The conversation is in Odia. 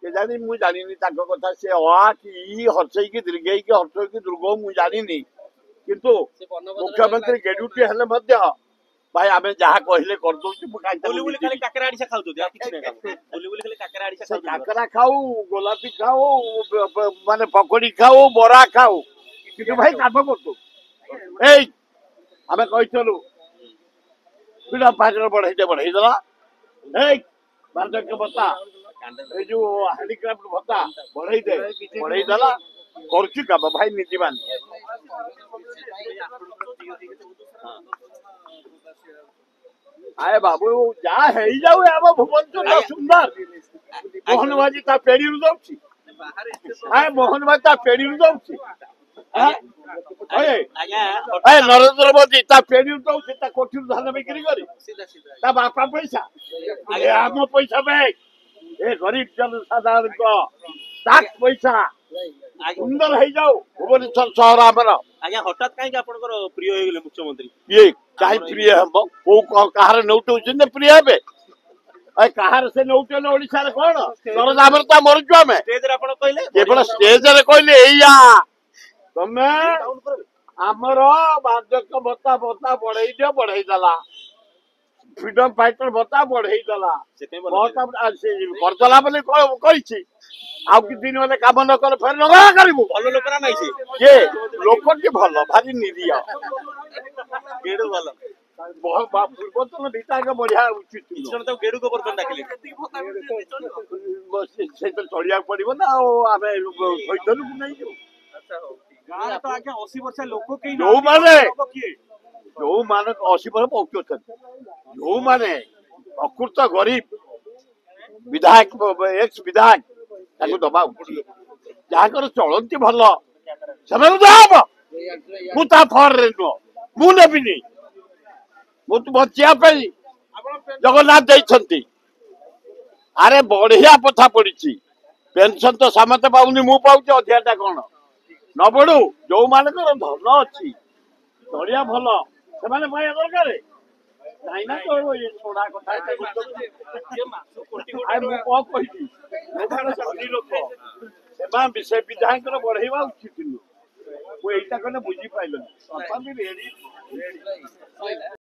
କେଜାଣି ମୁଁ ଜାଣିନି ତାଙ୍କ କଥା ସେ ଅ କି ଇ ହର୍ଷେଇକି ଦୀର୍ଘେଇକି ହର୍ଷେଇକି ଦୁର୍ଗ ମୁଁ ଜାଣିନି କିନ୍ତୁ ମୁଖ୍ୟମନ୍ତ୍ରୀ ଗେଡୁଟି ହେଲେ ମଧ୍ୟ ଭାଇ ଆମେ ଯାହା କହିଲେ କରିଦଉଛୁ ମୁଁ ଖାଲି କାକରା ଆଡିଶା ଖାଉଛନ୍ତି ଆଉ କିଛି ନାହିଁ କାକରା ଆଡିଶା ସେ କାକରା ଖାଉ ଗୋଲାପି ଖାଉ ମାନେ ପକୋଡି ଖାଉ ବରା ଖାଉ କିନ୍ତୁ ଭାଇ କାମ କରୁଛୁ ଏଇ ଆମେ କହିଥିଲୁ ପିଲା ପାଖରେ ବଢେଇଦେଲା ଏଇ ବାର୍ଦ୍ଧକ୍ୟ ଭତ୍ତା ଏଇ ଯୋଉ ହାଣ୍ଡିକ୍ରାଫ୍ଟ ଭତ୍ତା ବଢେଇଦେଲା କରୁଛି କାମ ଭାଇ ନୀତିବାନ ଆଏ ବାବୁ ଯାହା ହେଇଯାଉ ଆମ ଭୁବନେଶ୍ୱର ସୁନ୍ଦର ମୋହନ ମାଝୀ ତା ପେଢିରୁ ଦଉଛି ମୋହନ ମାଝୀ ତା ପେଢିରୁ ଦଉଛି ନରେନ୍ଦ୍ର ମୋଦୀ ତା ପେଢିରୁ ଦଉଛି ତା କୋଠିରୁ ଧାନ ବିକ୍ରି କରି ତା ବାପା ପଇସା ଆମ ପଇସା ଭାଇ ଏ ଗରିବ ଜନସାଧାରଣଙ୍କ ଟାକ୍ସ ପଇସା ସୁନ୍ଦର ହେଇଯାଉ ଭୁବନେଶ୍ୱର ସହର ଆମର ଆଜ୍ଞା ହଠାତ୍ କାହିଁକି ଆପଣଙ୍କର ପ୍ରିୟ ହେଇଗଲେ ମୁଖ୍ୟମନ୍ତ୍ରୀ ଇଏ କାହିଁ ପ୍ରିୟ ହବ କୋଉ କାହାର ନେଉଟଉଛନ୍ତି ପ୍ରିୟ ହେବେ କାହାର ସେ ନେଉଛନ୍ତି ଓଡିଶାରେ କଣ ସରଦାମରେ ତ ମରୁଛୁ ଆମେ ଆପଣ କହିଲେ କେବଳ ଷ୍ଟେଜରେ କହିଲେ ଏଇଆ ତମେ ଆମର ବାର୍ଦ୍ଧକ୍ୟ ଭତ୍ତା ବଢେଇଦେଲା ଫ୍ରିଡମ ଫାଇଟର ଭତ୍ତା ବଢେଇଦେଲା କରିଦେଲା ବୋଲି କହିଛି ଆଉ କିଛି ଦିନ ହେଲେ କାମ ନ କଲେ ଫେର ଲଗା କରିବୁ ଭଲ ଲୋକ ନା ନାଇଁ କିଏ ଲୋକଟି ଭଲ ଭାରି ନିରୀହ ଗେଡୁ ଭଲ ପୂର୍ବତନ ବିଧାୟକ ବଢିଆ ଉଚିତ ଗେଡୁ ଗୋବର୍ଦ୍ଧନ ଡାକିଲେ ସେଇଥିରେ ଚଳିବାକୁ ପଡିବ ନା ଆଉ ଆମେ ଶୋଇଥିଲୁ କି ନାଇଁ ଯୋଉମାନେ 80 ବର୍ଷ ପହଞ୍ଚୁଛନ୍ତି ଯୋଉମାନେ ଅକୃତ ଗରିବ ବିଧାୟକ ଏକ୍ସ ବିଧାୟକ ତାଙ୍କୁ ଦବା ଉଚିତ ଯାହାଙ୍କର ଚଳନ୍ତି ଭଲ ସେମାନେ ହବ ମୁଁ ତା ଫରରେ ନୁହଁ ମୁଁ ନେବିନି ମୁଁ ବଞ୍ଚିବା ପାଇଁ ଜଗନ୍ନାଥ ଦେଇଛନ୍ତି ଆରେ ବଢିଆ କଥା ପଡିଛି ପେନସନ ତ ସମସ୍ତେ ପାଉନି ମୁଁ ପାଉଛି ଅଧିକାଟା କଣ ନ ବଢୁ ଯୋଉମାନଙ୍କର ଧନ ଅଛି ଚଳିଆ ଭଲ ସେମାନେ ପାଇବା ଦରକାର ନାଇଁ ନା ତ ଛୋଡା କଥା ମୁଁ କଣ କହିବି ଲୋକ ସେମାନେ ସେ ବିଧାୟକର ବଢେଇବା ଉଚିତ ନୁହଁ ମୁଁ ଏଇଟା କଲେ ବୁଝିପାରିଲିନି